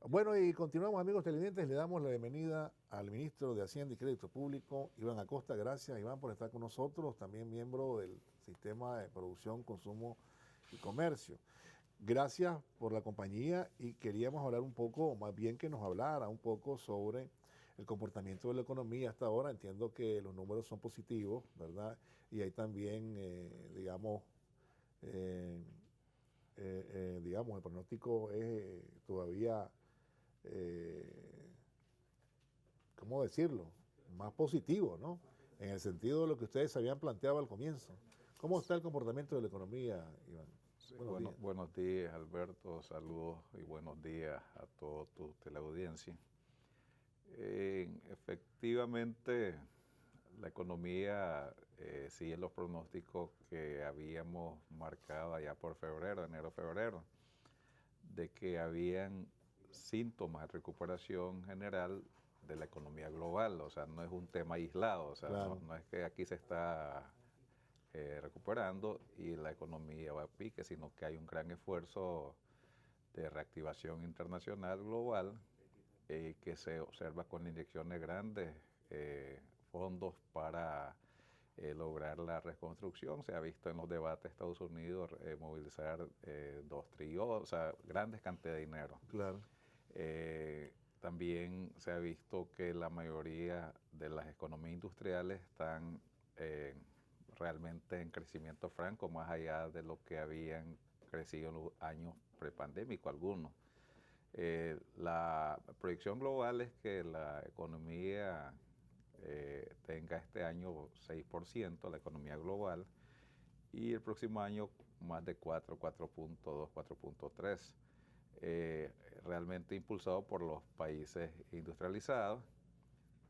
Bueno, y continuamos, amigos televidentes. Le damos la bienvenida al ministro de Hacienda y Crédito Público, Iván Acosta. Gracias, Iván, por estar con nosotros. También miembro del Sistema de Producción, Consumo y Comercio. Gracias por la compañía y queríamos hablar un poco, más bien que nos hablara un poco sobre el comportamiento de la economía hasta ahora. Entiendo que los números son positivos, ¿verdad? Y hay también, eh, digamos, el pronóstico es todavía eh, ¿cómo decirlo? Más positivo, ¿no? En el sentido de lo que ustedes habían planteado al comienzo. ¿Cómo está el comportamiento de la economía, Iván? Sí, Buenos días. buenos días, Alberto. Saludos y buenos días a toda tu teleaudiencia. Efectivamente, la economía sigue los pronósticos que habíamos marcado allá por febrero, enero-febrero, de que habían síntomas de recuperación general de la economía global. O sea, no es un tema aislado. O sea, Claro, no es que aquí se está recuperando y la economía va a pique, sino que hay un gran esfuerzo de reactivación internacional global que se observa con inyecciones grandes, fondos para lograr la reconstrucción. Se ha visto en los debates de Estados Unidos movilizar 2 trillones, o sea, grandes cantidades de dinero. claro. También se ha visto que la mayoría de las economías industriales están realmente en crecimiento franco, más allá de lo que habían crecido en los años prepandémicos algunos. La proyección global es que la economía tenga este año 6%, la economía global, y el próximo año más de 4.2, 4.3, realmente impulsado por los países industrializados.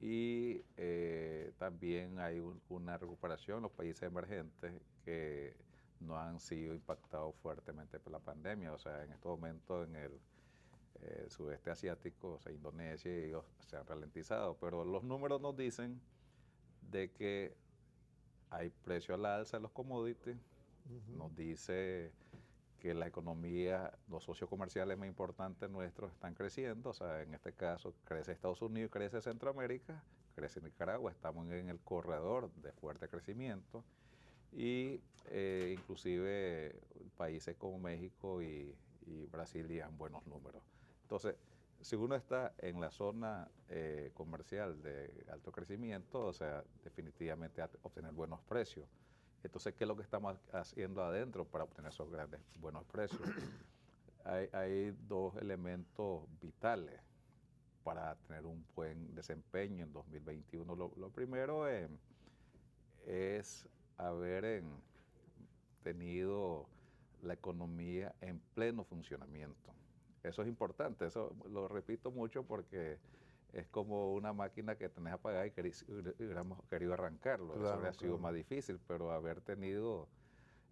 Y también hay una recuperación en los países emergentes que no han sido impactados fuertemente por la pandemia. O sea, en estos momentos en el sudeste asiático, o sea, Indonesia, ellos se han ralentizado. Pero los números nos dicen de que hay precio a la alza de los commodities. Ujú. Nos dice que la economía, los socios comerciales más importantes nuestros están creciendo. O sea, en este caso crece Estados Unidos, crece Centroamérica, crece Nicaragua. Estamos en el corredor de fuerte crecimiento. Y inclusive países como México y Brasil llevan buenos números. Entonces, si uno está en la zona comercial de alto crecimiento, o sea, definitivamente obtener buenos precios. Entonces, ¿qué es lo que estamos haciendo adentro para obtener esos grandes buenos precios? Hay dos elementos vitales para tener un buen desempeño en 2021. Lo primero es haber tenido la economía en pleno funcionamiento. Eso es importante, eso lo repito mucho porque es como una máquina que tenés apagada y hubiéramos querido arrancarlo. Eso habría Claro, sido claro. más difícil, pero haber tenido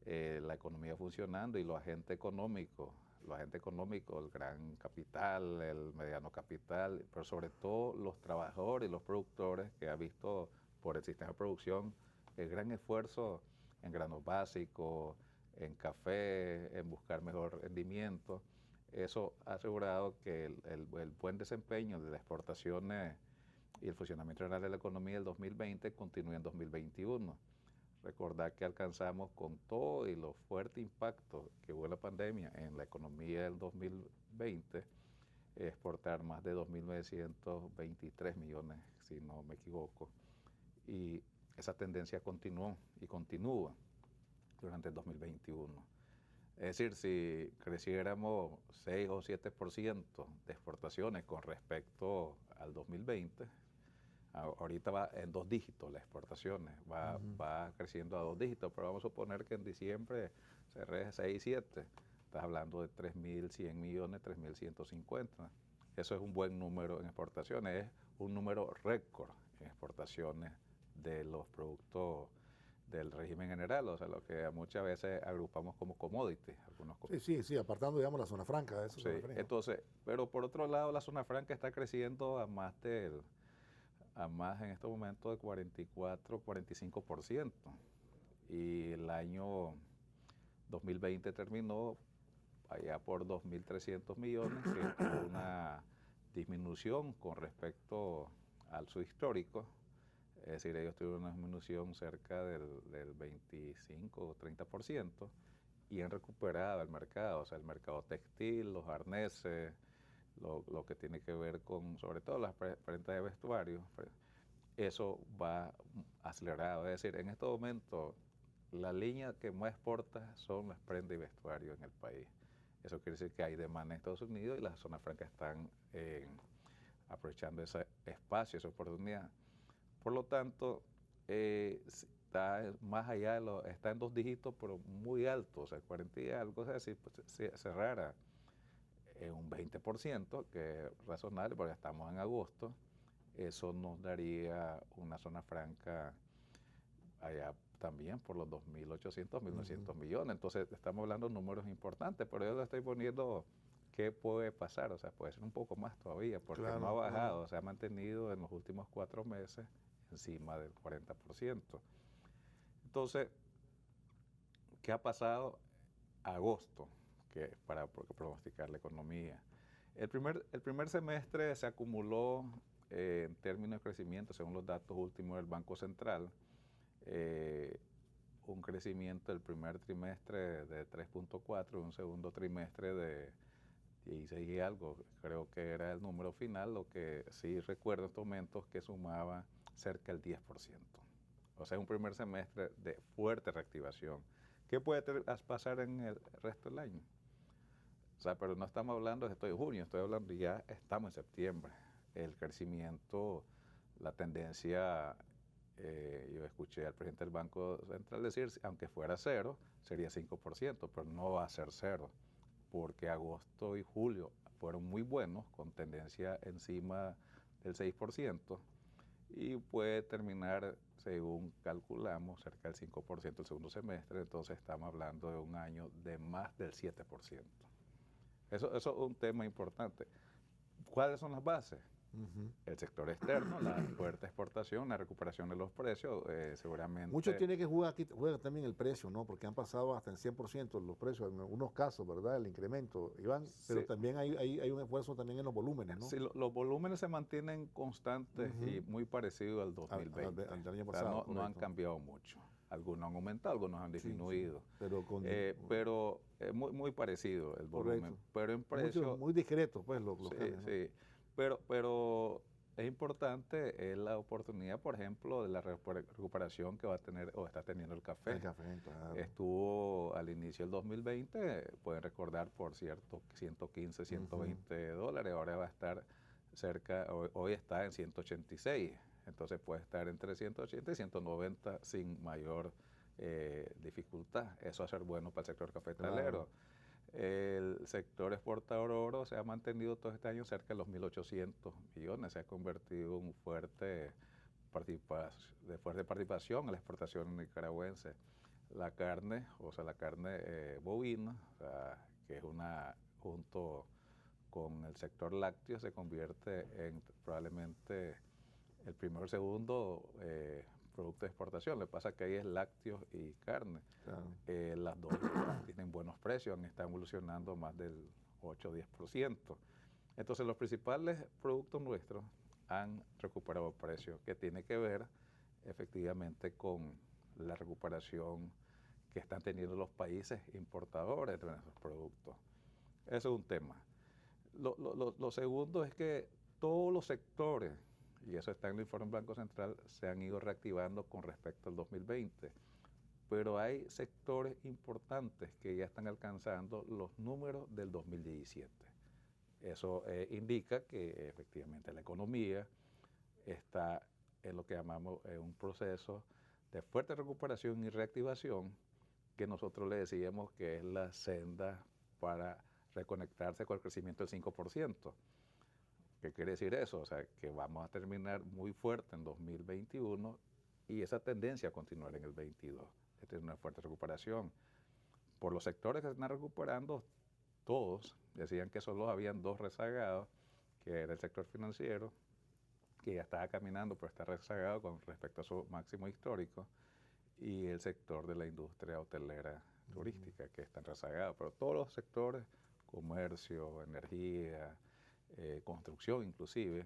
la economía funcionando y los agentes económicos, el gran capital, el mediano capital, pero sobre todo los trabajadores y los productores que ha visto por el sistema de producción el gran esfuerzo en granos básicos, en café, en buscar mejor rendimiento. Eso ha asegurado que el buen desempeño de las exportaciones y el funcionamiento general de la economía del 2020 continúe en 2021. Recordar que alcanzamos con todo y los fuertes impactos que hubo la pandemia en la economía del 2020, exportar más de 2.923 millones, si no me equivoco. Y esa tendencia continuó y continúa durante el 2021. Es decir, si creciéramos 6 o 7% de exportaciones con respecto al 2020, ahorita va en 2 dígitos las exportaciones, Ujú. va creciendo a 2 dígitos, pero vamos a suponer que en diciembre cerré 6 y 7. Estás hablando de 3.100 millones, 3.150. Eso es un buen número en exportaciones, es un número récord en exportaciones de los productos del régimen general, o sea, lo que muchas veces agrupamos como commodities. Sí, sí, sí, apartando, digamos, la zona franca, a eso se Sí, refería. entonces, pero por otro lado, la zona franca está creciendo a más en estos momentos de 44, 45%. Y el año 2020 terminó allá por 2.300 millones, que tuvo una disminución con respecto al su histórico. Es decir, ellos tuvieron una disminución cerca del 25 o 30% y han recuperado el mercado, o sea, el mercado textil, los arneses, lo que tiene que ver con, sobre todo, las prendas de vestuario. Eso va acelerado. Es decir, en este momento, la línea que más exporta son las prendas y vestuario en el país. Eso quiere decir que hay demanda en Estados Unidos y las zonas francas están aprovechando ese espacio, esa oportunidad. Por lo tanto, está más allá está en 2 dígitos, pero muy alto, o sea, 40 y algo, es decir, pues, si cerrara en un 20%, que es razonable porque estamos en agosto, eso nos daría una zona franca allá también por los 2.800, 1.900 millones. Entonces, estamos hablando de números importantes, pero yo le estoy poniendo qué puede pasar, o sea, puede ser un poco más todavía, porque no ha bajado, se ha mantenido en los últimos 4 meses encima del 40%. Entonces, ¿qué ha pasado agosto? Que para pronosticar la economía. El primer semestre se acumuló en términos de crecimiento, según los datos últimos del Banco Central, un crecimiento del primer trimestre de 3.4 y un segundo trimestre de 16 y algo, creo que era el número final, lo que sí recuerdo en estos momentos que sumaba cerca del 10%. O sea, un primer semestre de fuerte reactivación. ¿Qué puede pasar en el resto del año? O sea, pero no estamos hablando de esto de junio, estoy hablando ya estamos en septiembre. El crecimiento, la tendencia, yo escuché al presidente del Banco Central decir, aunque fuera 0, sería 5%, pero no va a ser 0, porque agosto y julio fueron muy buenos, con tendencia encima del 6%, y puede terminar, según calculamos, cerca del 5% el segundo semestre, entonces estamos hablando de un año de más del 7%. Eso es un tema importante. ¿Cuáles son las bases? El sector externo, la fuerte exportación, la recuperación de los precios, seguramente. Mucho tiene que jugar aquí, juega también el precio, ¿no? Porque han pasado hasta en 100% los precios, en algunos casos, ¿verdad? El incremento, Iván, pero Sí. también hay un esfuerzo también en los volúmenes, ¿no? Sí, los volúmenes se mantienen constantes y muy parecidos al 2020. Al año O pasado, sea, no han cambiado mucho. Algunos han aumentado, algunos han disminuido. Sí, pero pero muy parecido el volumen. Correcto. Pero en precio. Muy discreto, pues, los cambios, ¿no? Sí. Pero es importante la oportunidad, por ejemplo, de la recuperación que va a tener o está teniendo el café. El café, claro. Estuvo al inicio del 2020, pueden recordar, por cierto, 115, 120 dólares. Ahora va a estar cerca, hoy está en 186. Entonces puede estar entre 180 y 190 sin mayor dificultad. Eso va a ser bueno para el sector cafetalero. Claro. El sector exportador oro se ha mantenido todo este año cerca de los 1.800 millones. Se ha convertido en fuerte participación en la exportación nicaragüense. La carne, o sea, la carne bovina, o sea, que es junto con el sector lácteo, se convierte en probablemente el primero o segundo producto de exportación. Lo que pasa es que ahí es lácteos y carne. Claro. Las dos tienen buenos precios, están evolucionando más del 8 o 10%. Entonces, los principales productos nuestros han recuperado precios, que tiene que ver efectivamente con la recuperación que están teniendo los países importadores de nuestros productos. Eso es un tema. Lo segundo es que todos los sectores, y eso está en el informe Banco Central, se han ido reactivando con respecto al 2020. Pero hay sectores importantes que ya están alcanzando los números del 2017. Eso indica que efectivamente la economía está en lo que llamamos un proceso de fuerte recuperación y reactivación, que nosotros le decíamos que es la senda para reconectarse con el crecimiento del 5%. ¿Qué quiere decir eso? O sea, que vamos a terminar muy fuerte en 2021 y esa tendencia a continuar en el 22. Esta es una fuerte recuperación. Por los sectores que se están recuperando, todos decían que solo habían 2 rezagados, que era el sector financiero, que ya estaba caminando, pero está rezagado con respecto a su máximo histórico, y el sector de la industria hotelera, turística que están rezagados, pero todos los sectores, comercio, energía, construcción inclusive,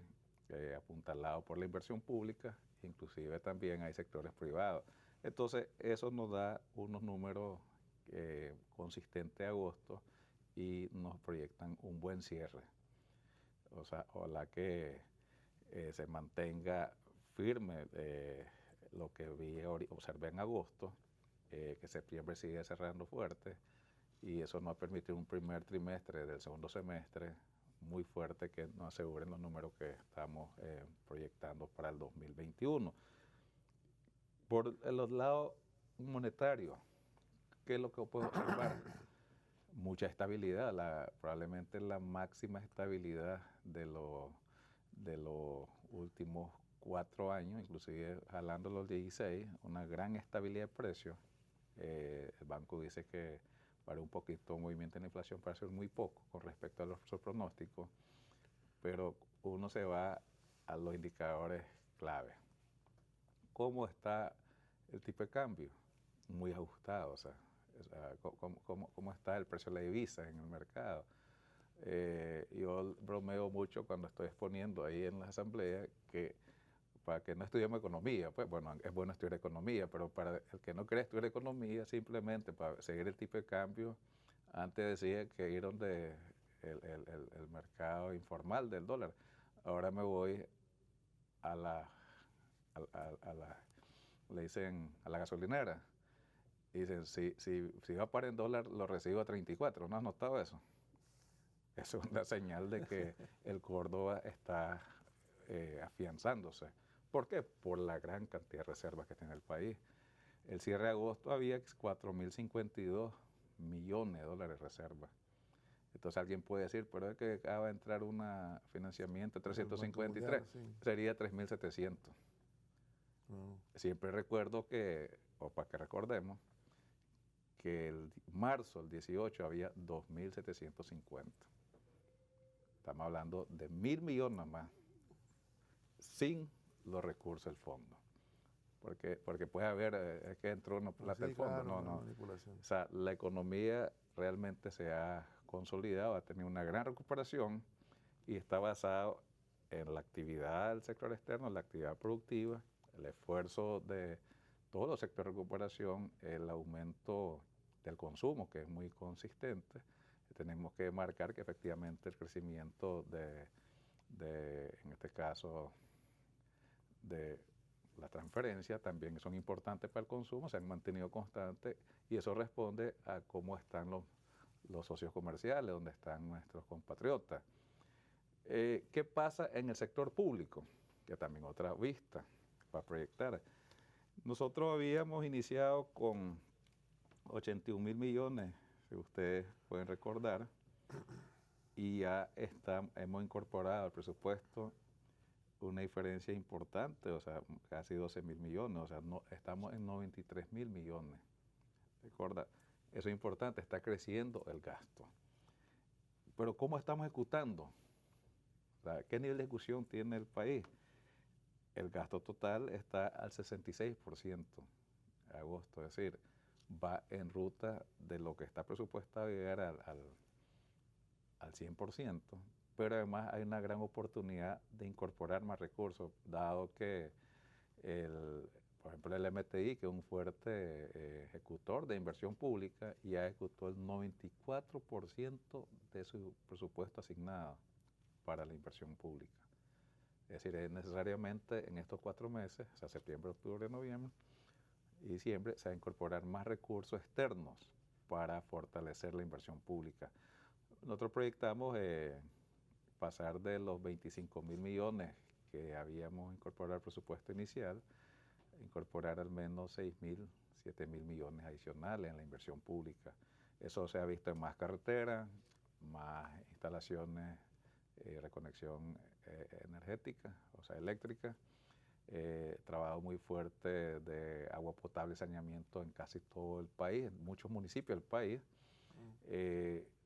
apuntalado por la inversión pública, inclusive también hay sectores privados. Entonces, eso nos da unos números consistentes a agosto y nos proyectan un buen cierre. O sea, ojalá que se mantenga firme lo que observé en agosto, que septiembre sigue cerrando fuerte, y eso nos va a permitir un primer trimestre del segundo semestre muy fuerte que nos aseguren los números que estamos proyectando para el 2021. Por los lados monetarios, ¿qué es lo que puedo observar? Mucha estabilidad, probablemente la máxima estabilidad de los últimos 4 años, inclusive jalando los 16, una gran estabilidad de precios. El banco dice que para un poquito movimiento en la inflación para ser muy poco con respecto a sus pronósticos, pero uno se va a los indicadores clave. ¿Cómo está el tipo de cambio? Muy ajustado, o sea, ¿cómo está el precio de la divisa en el mercado? Yo bromeo mucho cuando estoy exponiendo ahí en la asamblea que para que no estudiemos economía, pues bueno, es bueno estudiar economía, pero para el que no quiere estudiar economía, simplemente para seguir el tipo de cambio, antes decía que ir donde el mercado informal del dólar, ahora me voy a la, le dicen a la gasolinera, y dicen, si va a parar en dólar, lo recibo a 34, ¿no has notado eso? Eso es una señal de que el Córdoba está afianzándose. ¿Por qué? Por la gran cantidad de reservas que tiene el país. El cierre de agosto había 4.052 millones de dólares de reservas. Entonces alguien puede decir, pero es que acaba de entrar un financiamiento 353, sería 3.700. Siempre recuerdo que, o para que recordemos, que el marzo, el 18, había 2.750. Estamos hablando de 1.000 millones más, sin los recursos del fondo. Porque puede haber, es que entró una plata del fondo. Claro, no. Manipulación. O sea, la economía realmente se ha consolidado, ha tenido una gran recuperación y está basado en la actividad del sector externo, la actividad productiva, el esfuerzo de todos los sectores de recuperación, el aumento del consumo, que es muy consistente. Tenemos que marcar que efectivamente el crecimiento en este caso, de la transferencia también son importantes para el consumo, se han mantenido constantes y eso responde a cómo están los socios comerciales, donde están nuestros compatriotas. ¿Qué pasa en el sector público? Que también otra vista para proyectar. Nosotros habíamos iniciado con 81.000 millones, si ustedes pueden recordar, y ya hemos incorporado al presupuesto una diferencia importante, o sea, casi 12.000 millones, o sea, estamos en 93.000 millones. Recuerda, eso es importante, está creciendo el gasto. Pero ¿cómo estamos ejecutando? O sea, ¿qué nivel de ejecución tiene el país? El gasto total está al 66% de agosto, es decir, va en ruta de lo que está presupuestado llegar al 100%, pero además hay una gran oportunidad de incorporar más recursos, dado que, por ejemplo, el MTI, que es un fuerte ejecutor de inversión pública, ya ejecutó el 94% de su presupuesto asignado para la inversión pública. Es decir, es necesariamente en estos 4 meses, o sea, septiembre, octubre, noviembre y diciembre, se va a incorporar más recursos externos para fortalecer la inversión pública. Nosotros proyectamos pasar de los 25.000 millones que habíamos incorporado al presupuesto inicial, incorporar al menos 6.000, 7.000 millones adicionales en la inversión pública. Eso se ha visto en más carreteras, más instalaciones, reconexión energética, o sea, eléctrica, trabajo muy fuerte de agua potable y saneamiento en casi todo el país, en muchos municipios del país.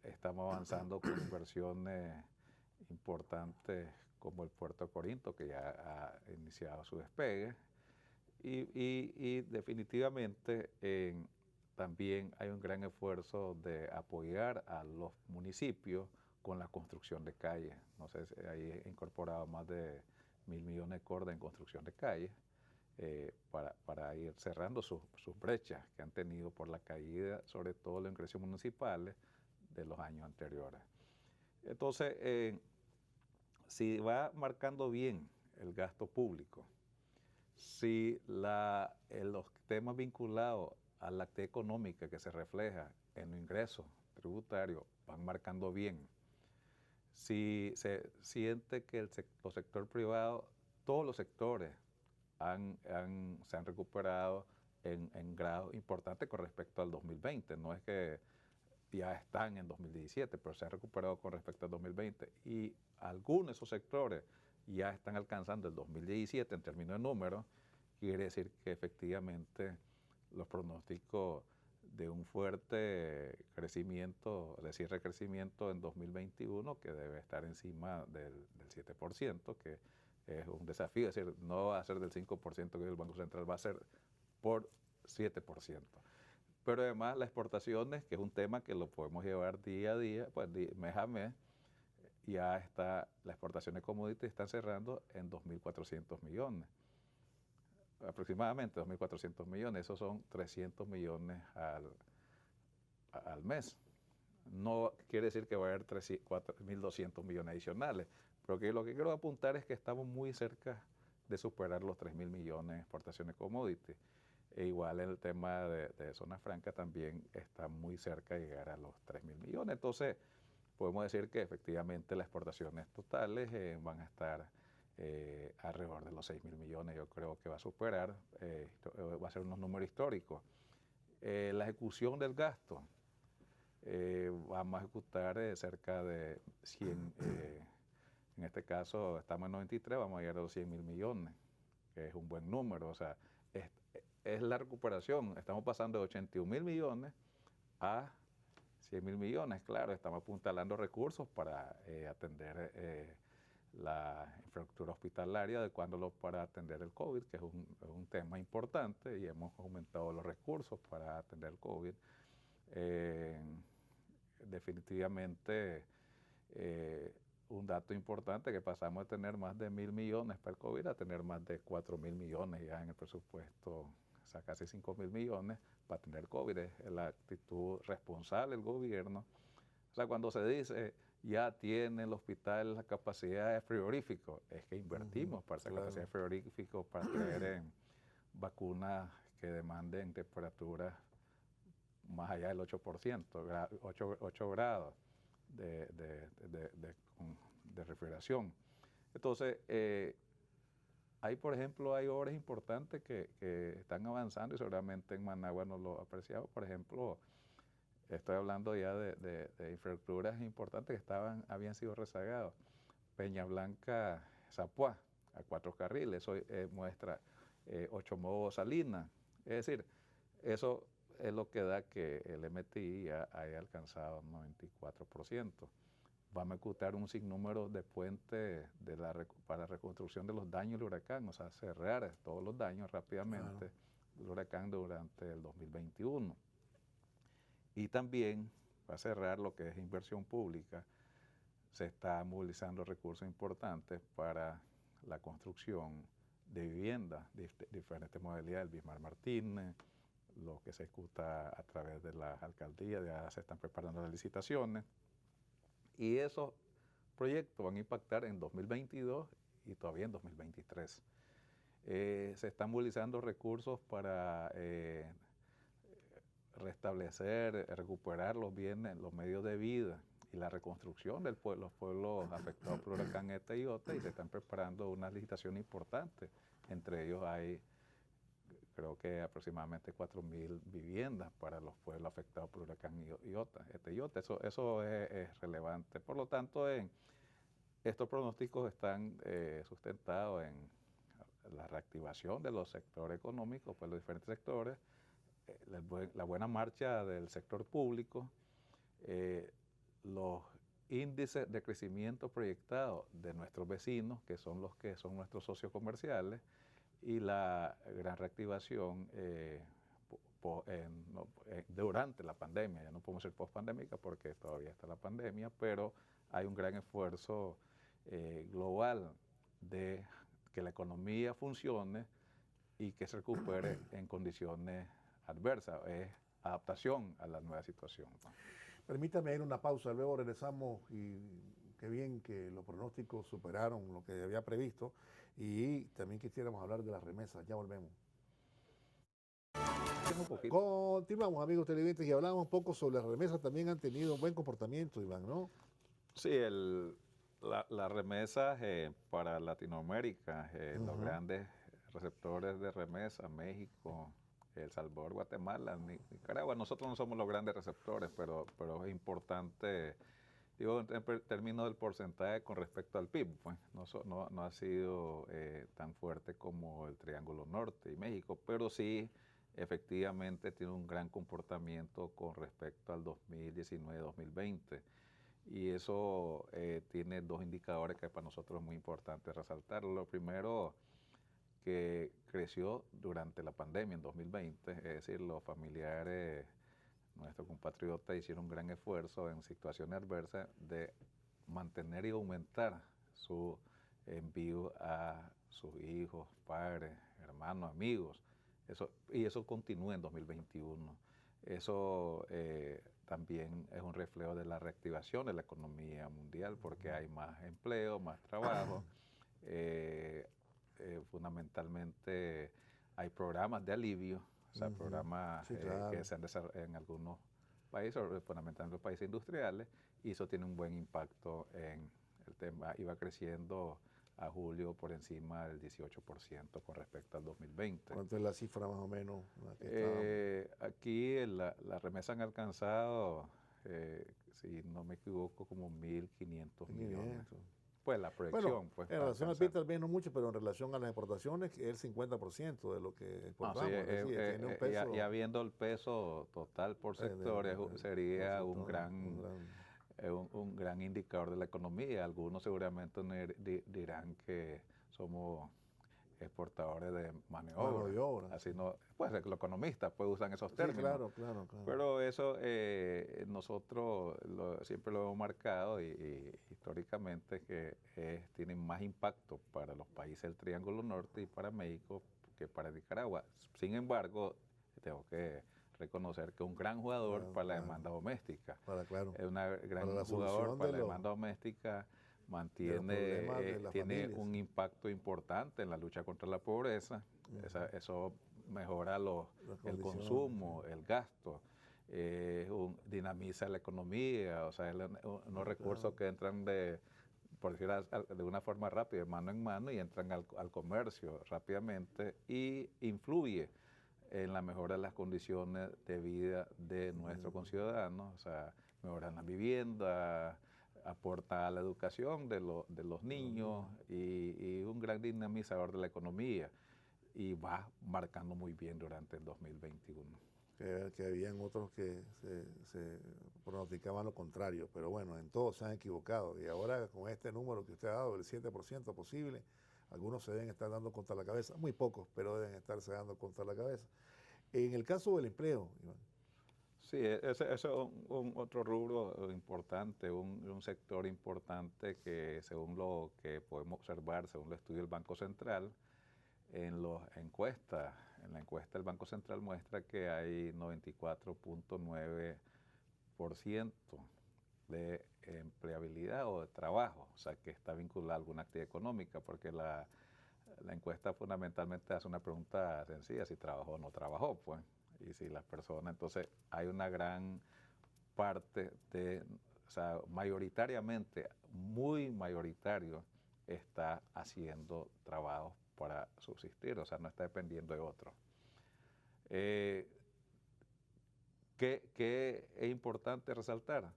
Estamos avanzando con inversiones importantes como el Puerto de Corinto, que ya ha iniciado su despegue, y definitivamente también hay un gran esfuerzo de apoyar a los municipios con la construcción de calles. No sé, ahí he incorporado más de 1.000 millones de cordas en construcción de calles para ir cerrando sus brechas que han tenido por la caída, sobre todo los ingresos municipales de los años anteriores. Entonces, si va marcando bien el gasto público, si los temas vinculados a la actividad económica que se refleja en los ingresos tributarios van marcando bien, si se siente que el sector privado, todos los sectores se han recuperado en grado importante con respecto al 2020. No es que ya están en 2017, pero se han recuperado con respecto al 2020. Y algunos de esos sectores ya están alcanzando el 2017 en términos de números. Quiere decir que efectivamente los pronósticos de un fuerte crecimiento, de cierre de crecimiento en 2021, que debe estar encima del 7%, que es un desafío, es decir, no va a ser del 5% que el Banco Central, va a ser por 7%. Pero además las exportaciones, que es un tema que lo podemos llevar día a día, pues mes a mes, ya está, las exportaciones de commodities están cerrando en 2.400 millones. Aproximadamente 2.400 millones, esos son 300 millones al mes. No quiere decir que va a haber 1.200 millones adicionales, pero que lo que quiero apuntar es que estamos muy cerca de superar los 3.000 millones de exportaciones de commodities. E igual en el tema de zona franca también está muy cerca de llegar a los 3.000 millones. Entonces, podemos decir que efectivamente las exportaciones totales van a estar alrededor de los 6.000 millones. Yo creo que va a superar, va a ser unos números históricos. La ejecución del gasto, vamos a ejecutar cerca de 100, en este caso estamos en 93, vamos a llegar a los 100.000 millones, que es un buen número. O sea, es la recuperación. Estamos pasando de 81.000 millones a 100.000 millones. Claro, estamos apuntalando recursos para atender la infraestructura hospitalaria, adecuándolo para atender el COVID, que es un tema importante, y hemos aumentado los recursos para atender el COVID. Definitivamente, un dato importante, que pasamos de tener más de 1.000 millones para el COVID a tener más de 4.000 millones ya en el presupuesto, o sea, casi 5.000 millones para atender el COVID. Es la actitud responsable del gobierno. O sea, cuando se dice ya tiene el hospital la capacidad de frigorífico, es que invertimos para esa capacidad de frigorífico, para traer vacunas que demanden temperaturas más allá del 8%, 8 grados de refrigeración. Entonces, hay, por ejemplo, hay obras importantes que están avanzando y seguramente en Managua no lo apreciamos. Por ejemplo, estoy hablando ya de infraestructuras importantes que habían sido rezagados. Peña Blanca, Zapuá, a 4 carriles, eso muestra 8 Modos Salinas. Es decir, eso es lo que da que el MTI ya haya alcanzado un 94%. Vamos a ejecutar un sinnúmero de puentes para reconstrucción de los daños del huracán, o sea, cerrar todos los daños rápidamente del huracán durante el 2021. Y también, para cerrar lo que es inversión pública, se está movilizando recursos importantes para la construcción de viviendas, diferentes modalidades, el Bismarck Martínez, lo que se ejecuta a través de las alcaldías, ya se están preparando las licitaciones. Y esos proyectos van a impactar en 2022 y todavía en 2023. Se están movilizando recursos para restablecer, recuperar los bienes, los medios de vida y la reconstrucción de los pueblos afectados por el huracán Eta y Iota, y se están preparando unas licitaciones importantes. Entre ellos hay, creo que aproximadamente 4.000 viviendas para los pueblos afectados por el huracán Iota, Eta y Iota. Eso es relevante. Por lo tanto, estos pronósticos están sustentados en la reactivación de los sectores económicos, pues los diferentes sectores, la buena marcha del sector público, los índices de crecimiento proyectados de nuestros vecinos, que son nuestros socios comerciales, y la gran reactivación durante la pandemia. Ya no podemos ser post-pandémica porque todavía está la pandemia, pero hay un gran esfuerzo global de que la economía funcione y que se recupere en condiciones adversas. Es adaptación a la nueva situación, ¿no? Permítame ir una pausa, luego regresamos y qué bien que los pronósticos superaron lo que había previsto y también quisiéramos hablar de las remesas. Ya volvemos. Un poquito. Continuamos, amigos televidentes, y hablamos un poco sobre las remesas. También han tenido un buen comportamiento, Iván, ¿no? Sí, las remesas para Latinoamérica, los grandes receptores de remesas, México, El Salvador, Guatemala, Nicaragua. Nosotros no somos los grandes receptores, pero es importante, digo, en términos del porcentaje con respecto al PIB, pues no ha sido tan fuerte como el Triángulo Norte y México, pero sí efectivamente tiene un gran comportamiento con respecto al 2019-2020. Y eso tiene dos indicadores que para nosotros es muy importante resaltar. Lo primero, que creció durante la pandemia en 2020, es decir, los familiares, nuestros compatriotas hicieron un gran esfuerzo en situaciones adversas de mantener y aumentar su envío a sus hijos, padres, hermanos, amigos. Y eso continúa en 2021. Eso también es un reflejo de la reactivación de la economía mundial porque hay más empleo, más trabajo. Fundamentalmente hay programas de alivio, o sea, programas Sí, claro. que se han desarrollado en algunos países, fundamentalmente en los países industriales, y eso tiene un buen impacto en el tema. Iba creciendo a julio por encima del 18% con respecto al 2020. ¿Cuánto es la cifra más o menos? Aquí las remesas han alcanzado, si no me equivoco, como 1.500 millones. Pues la proyección. Bueno, pues, en relación al PIB tal vez no mucho, pero en relación a las exportaciones es el 50% de lo que exportamos. Tiene un peso, ya viendo el peso total por sectores, sería un gran indicador de la economía. Algunos seguramente dirán que somos exportadores de mano de obra. Así no, pues los economistas pues usan esos términos. Sí, claro. Pero eso nosotros siempre lo hemos marcado y históricamente que tienen más impacto para los países del Triángulo Norte y para México que para Nicaragua. Sin embargo, tengo que reconocer que es un gran jugador para la demanda doméstica. Es un gran jugador para la demanda doméstica. Tiene un impacto importante en la lucha contra la pobreza. Eso mejora el consumo, el gasto, dinamiza la economía, o sea, unos recursos que entran por decir de una forma rápida, de mano en mano, y entran al comercio rápidamente y influye en la mejora de las condiciones de vida de nuestros conciudadanos, o sea, mejoran la vivienda, aporta a la educación de los niños y un gran dinamizador de la economía, y va marcando muy bien durante el 2021. Que habían otros que se pronosticaban lo contrario, pero bueno, en todos se han equivocado y ahora con este número que usted ha dado, el 7% posible, algunos se deben estar dando contra la cabeza, muy pocos, pero deben estarse dando contra la cabeza. En el caso del empleo, Iván. Sí, ese es un otro rubro importante, un sector importante que según lo que podemos observar, según el estudio del Banco Central, en la encuesta del Banco Central muestra que hay 94.9% de empleabilidad o de trabajo, o sea, que está vinculada a alguna actividad económica, porque la encuesta fundamentalmente hace una pregunta sencilla, si trabajó o no trabajó, pues. Y si las personas, entonces hay una gran parte o sea, mayoritariamente, muy mayoritario, está haciendo trabajo para subsistir, o sea, no está dependiendo de otro. ¿Qué es importante resaltar?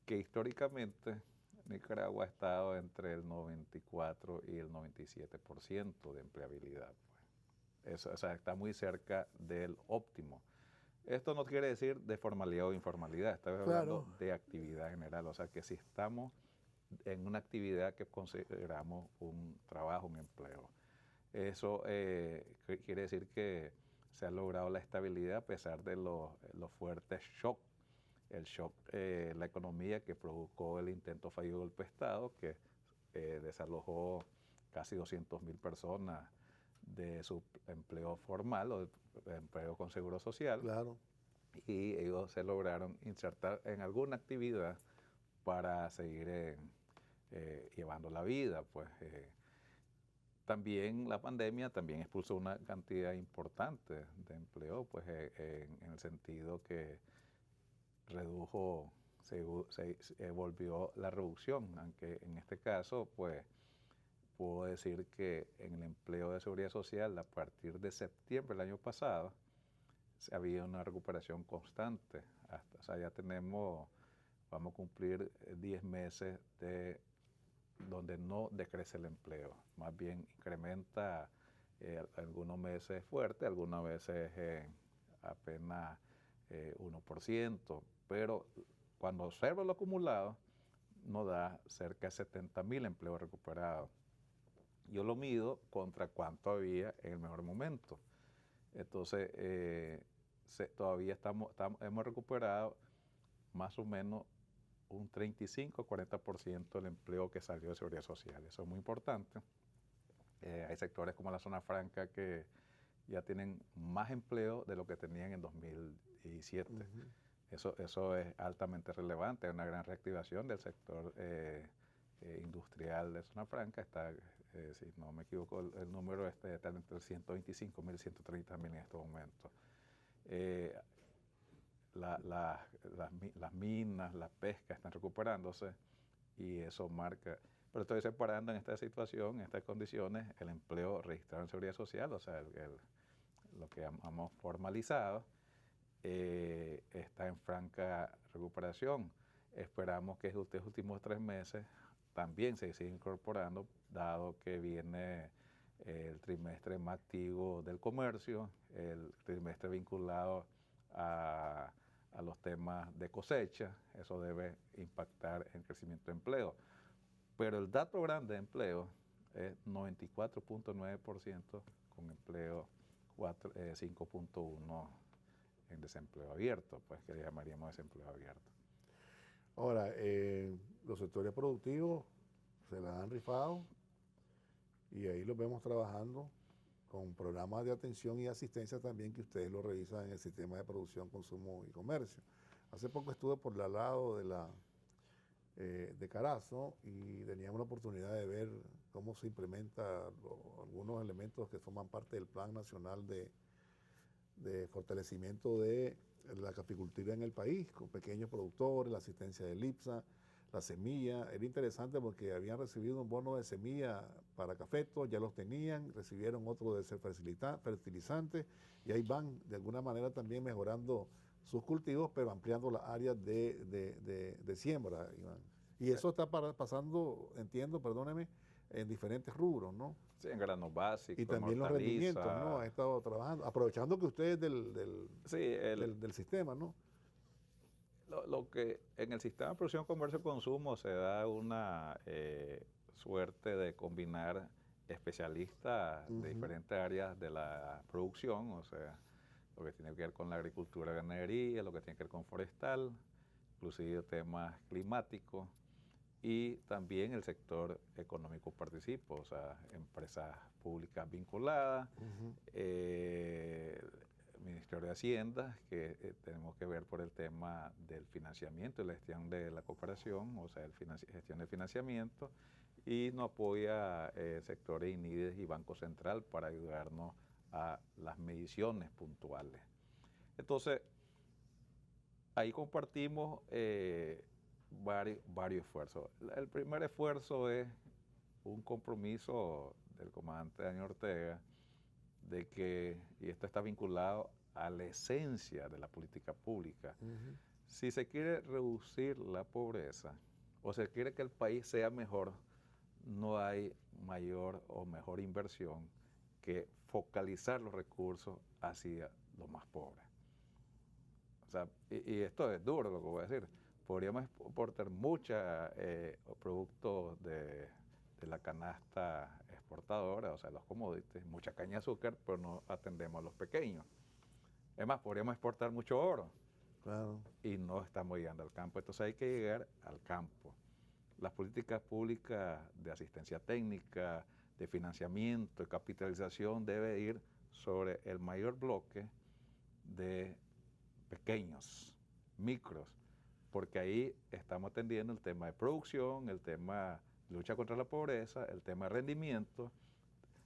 Que históricamente Nicaragua ha estado entre el 94 y el 97% de empleabilidad. Eso, o sea, está muy cerca del óptimo. Esto no quiere decir de formalidad o informalidad, estamos hablando de actividad general, o sea que si estamos en una actividad que consideramos un trabajo, un empleo, eso quiere decir que se ha logrado la estabilidad a pesar de los fuertes shocks. El shock, la economía que provocó el intento fallido del golpe de Estado, que desalojó casi 200.000 personas de su empleo formal o de empleo con seguro social. Claro. Y ellos se lograron insertar en alguna actividad para seguir llevando la vida. Pues también la pandemia también expulsó una cantidad importante de empleo, pues en el sentido que redujo, se volvió la reducción, aunque en este caso, pues, puedo decir que en el empleo de seguridad social, a partir de septiembre del año pasado, había una recuperación constante. O sea, ya vamos a cumplir 10 meses donde no decrece el empleo, más bien incrementa algunos meses fuerte, algunas veces apenas 1%, pero cuando observo lo acumulado, nos da cerca de 70.000 empleos recuperados. Yo lo mido contra cuánto había en el mejor momento. Entonces, todavía hemos recuperado más o menos un 35-40% del empleo que salió de seguridad social. Eso es muy importante. Hay sectores como la zona franca que ya tienen más empleo de lo que tenían en 2007. Eso es altamente relevante, es una gran reactivación del sector industrial de zona franca. Está, si no me equivoco, el número está entre 125.000 y 130.000 en estos momentos. Las minas, la pesca están recuperándose y eso marca. Pero estoy separando en esta situación, en estas condiciones, el empleo registrado en seguridad social, o sea, lo que hemos formalizado, está en franca recuperación. Esperamos que estos últimos 3 meses también se siga incorporando, dado que viene el trimestre más activo del comercio, el trimestre vinculado a los temas de cosecha. Eso debe impactar en el crecimiento de empleo. Pero el dato grande de empleo es 94.9% con empleo, 5.1% en desempleo abierto, pues que le llamaríamos desempleo abierto. Ahora, los sectores productivos se las han rifado y ahí los vemos trabajando con programas de atención y asistencia también que ustedes lo revisan en el sistema de producción, consumo y comercio. Hace poco estuve por el lado de Carazo y teníamos la oportunidad de ver cómo se implementan algunos elementos que forman parte del Plan Nacional de Fortalecimiento de la Caficultura en el país, con pequeños productores, la asistencia del IPSA, la semilla. Era interesante porque habían recibido un bono de semilla para cafetos, ya los tenían, recibieron otro de ser fertilizante y ahí van de alguna manera también mejorando sus cultivos, pero ampliando las áreas de siembra, Iván. Y eso está pasando, entiendo, perdóneme, en diferentes rubros, ¿no? Sí, en granos básicos, y también los rendimientos, ¿no? Ha estado trabajando, aprovechando que usted es del sistema, ¿no? Lo que en el sistema de producción, comercio y consumo se da una suerte de combinar especialistas de diferentes áreas de la producción, o sea, lo que tiene que ver con la agricultura, ganadería, lo que tiene que ver con forestal, inclusive temas climáticos, y también el sector económico participa, o sea, empresas públicas vinculadas, Ministerio de Hacienda, que tenemos que ver por el tema del financiamiento y la gestión de la cooperación, o sea, gestión de financiamiento, y nos apoya sectores INIDES y Banco Central para ayudarnos a las mediciones puntuales. Entonces, ahí compartimos varios esfuerzos. El primer esfuerzo es un compromiso del comandante Daniel Ortega de que, y esto está vinculado a la esencia de la política pública, si se quiere reducir la pobreza o se quiere que el país sea mejor, no hay mayor o mejor inversión que focalizar los recursos hacia los más pobres. O sea, y esto es duro lo que voy a decir. Podríamos exportar muchos productos de la canasta exportadora, o sea, los commodities, mucha caña de azúcar, pero no atendemos a los pequeños. Es más, podríamos exportar mucho oro. Claro. Y no estamos llegando al campo. Entonces hay que llegar al campo. Las políticas públicas de asistencia técnica, de financiamiento, de capitalización debe ir sobre el mayor bloque de pequeños, micros, porque ahí estamos atendiendo el tema de producción, el tema de lucha contra la pobreza, el tema de rendimiento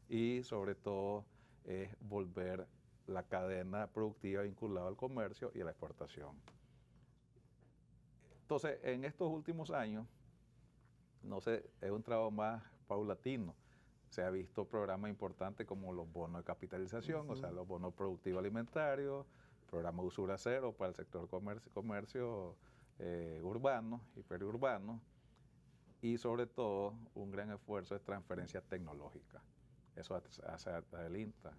y sobre todo es volver la cadena productiva vinculada al comercio y a la exportación. Entonces, en estos últimos años, no sé, es un trabajo más paulatino. Se ha visto programas importantes como los bonos de capitalización, o sea, los bonos productivos alimentarios, programa de usura cero para el sector comercio urbano y periurbano, y sobre todo un gran esfuerzo de transferencia tecnológica. Eso hace el INTA.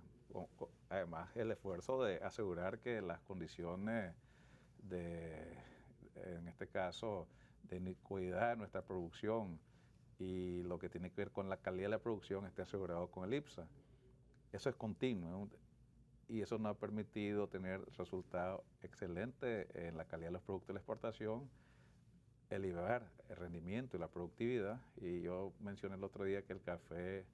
Además, el esfuerzo de asegurar que las condiciones en este caso, de iniquidad de nuestra producción y lo que tiene que ver con la calidad de la producción esté asegurado con el IPSA. Eso es continuo y eso nos ha permitido tener resultados excelentes en la calidad de los productos de la exportación, elevar el rendimiento y la productividad. Y yo mencioné el otro día que el café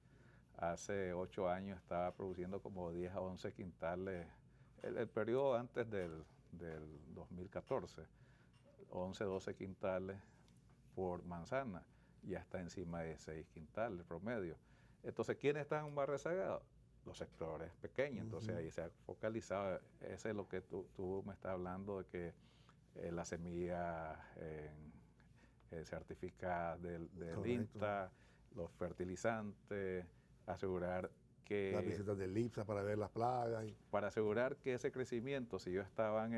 hace 8 años estaba produciendo como 10 a 11 quintales, el periodo antes del 2014, 11, 12 quintales por manzana, ya está encima de 6 quintales promedio. Entonces, ¿quiénes están más rezagados? Los sectores pequeños. Entonces, ahí se ha focalizado, ese es lo que tú me estás hablando, de que la semilla certificada del INTA, los fertilizantes, asegurar que... Las visitas del IPSA para ver las plagas. Para asegurar que ese crecimiento, si ellos están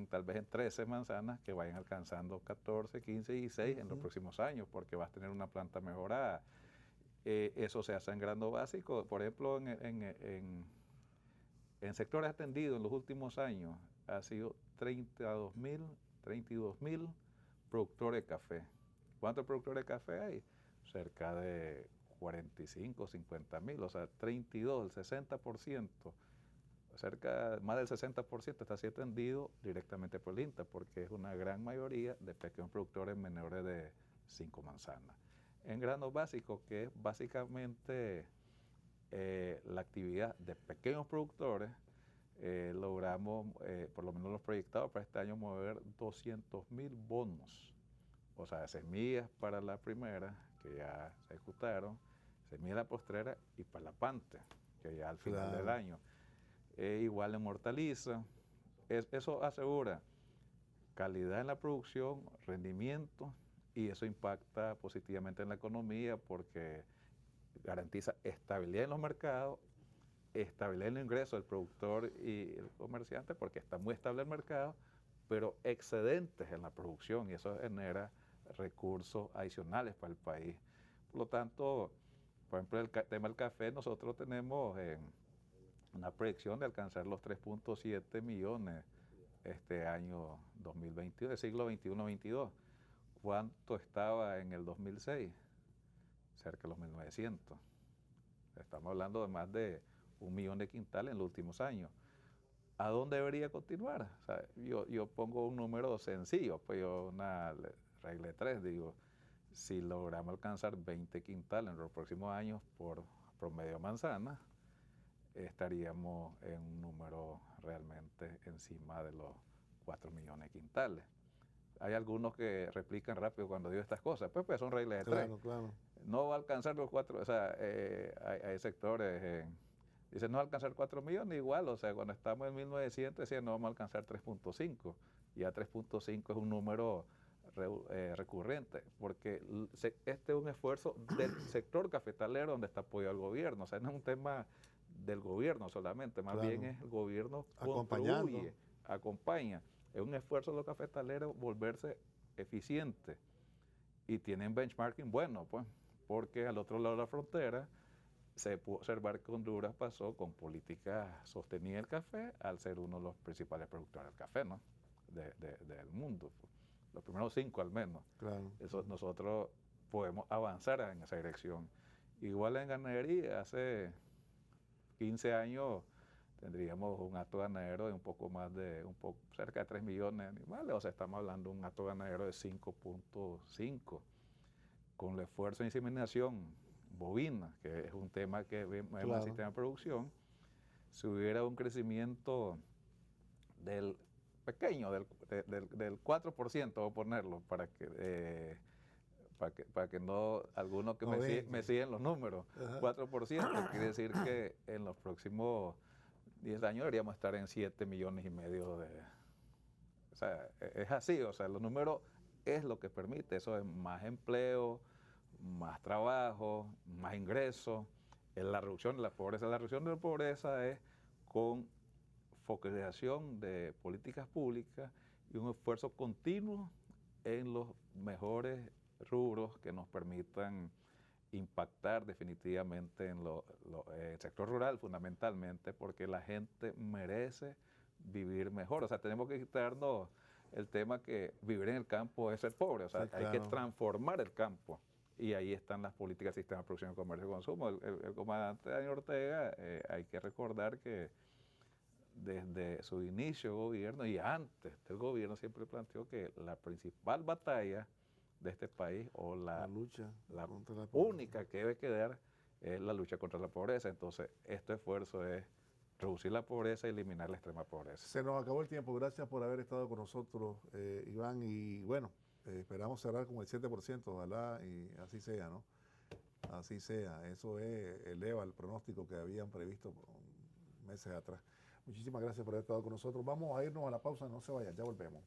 tal vez en 13 manzanas, que vayan alcanzando 14, 15 y 16 en los próximos años, porque vas a tener una planta mejorada. Eso se hace en grano básico. Por ejemplo, en sectores atendidos en los últimos años, ha sido 32.000 productores de café. ¿Cuántos productores de café hay? Cerca de 45, 50.000, o sea, 32, el 60%. Más del 60% está siendo atendido directamente por el INTA, porque es una gran mayoría de pequeños productores menores de 5 manzanas. En granos básicos, que es básicamente la actividad de pequeños productores, logramos, por lo menos los proyectados para este año, mover 200.000 bonos, o sea, semillas para la primera, que ya se ejecutaron, semillas de la postrera y para la pante, que ya al final del año. Igual en hortaliza. Eso asegura calidad en la producción, rendimiento, y eso impacta positivamente en la economía porque garantiza estabilidad en los mercados, estabilidad en el ingreso del productor y el comerciante, porque está muy estable el mercado, pero excedentes en la producción, y eso genera recursos adicionales para el país. Por lo tanto, por ejemplo, el tema del café, nosotros tenemos una proyección de alcanzar los 3.7 millones este año 2022, del siglo XXI-22. ¿Cuánto estaba en el 2006? Cerca de los 1.900. Estamos hablando de más de 1 millón de quintales en los últimos años. ¿A dónde debería continuar? O sea, yo pongo un número sencillo, pues una regla de 3, digo, si logramos alcanzar 20 quintales en los próximos años por promedio manzana, estaríamos en un número realmente encima de los 4 millones de quintales. Hay algunos que replican rápido cuando digo estas cosas, pues son reglas de 3. Claro. No va a alcanzar los 4, o sea, hay sectores, dicen no va a alcanzar 4 millones, igual, o sea, cuando estamos en 1900 decían no vamos a alcanzar 3.5, ya 3.5 es un número recurrente, porque este es un esfuerzo del sector cafetalero donde está apoyado el gobierno, o sea, no es un tema del gobierno solamente, más bien es el gobierno contribuye, acompaña. Es un esfuerzo de los cafetaleros volverse eficientes y tienen benchmarking bueno, pues, porque al otro lado de la frontera se pudo observar que Honduras pasó con políticas sostenidas del café al ser uno de los principales productores del café, ¿no? Del mundo, pues. Los primeros 5 al menos. Claro. Nosotros podemos avanzar en esa dirección. Igual en ganadería, hace 15 años tendríamos un hato ganadero de un poco más de, cerca de 3 millones de animales, o sea, estamos hablando de un hato ganadero de 5.5, con el esfuerzo de inseminación bovina, que es un tema que vemos en el sistema de producción, si hubiera un crecimiento del pequeño, del 4%, voy a ponerlo, para que no, algunos que me siguen los números, 4% quiere decir que en los próximos 10 años deberíamos estar en 7 millones y medio de... O sea, es así, o sea, los números es lo que permite, eso es más empleo, más trabajo, más ingresos, es la reducción de la pobreza. La reducción de la pobreza es con focalización de políticas públicas y un esfuerzo continuo en los mejores rubros que nos permitan impactar definitivamente en el sector rural, fundamentalmente, porque la gente merece vivir mejor. O sea, tenemos que quitarnos el tema que vivir en el campo es ser pobre. O sea, sí, claro, hay que transformar el campo. Y ahí están las políticas de sistema de producción, comercio y consumo. El comandante Daniel Ortega, hay que recordar que desde su inicio de gobierno y antes del gobierno siempre planteó que la principal batalla de este país, o la única que debe quedar, es la lucha contra la pobreza. Entonces, este esfuerzo es reducir la pobreza y eliminar la extrema pobreza. Se nos acabó el tiempo. Gracias por haber estado con nosotros, Iván. Y bueno, esperamos cerrar con el 7%, ojalá, y así sea, ¿no? Así sea. Eso eleva el pronóstico que habían previsto meses atrás. Muchísimas gracias por haber estado con nosotros. Vamos a irnos a la pausa, no se vayan, ya volvemos.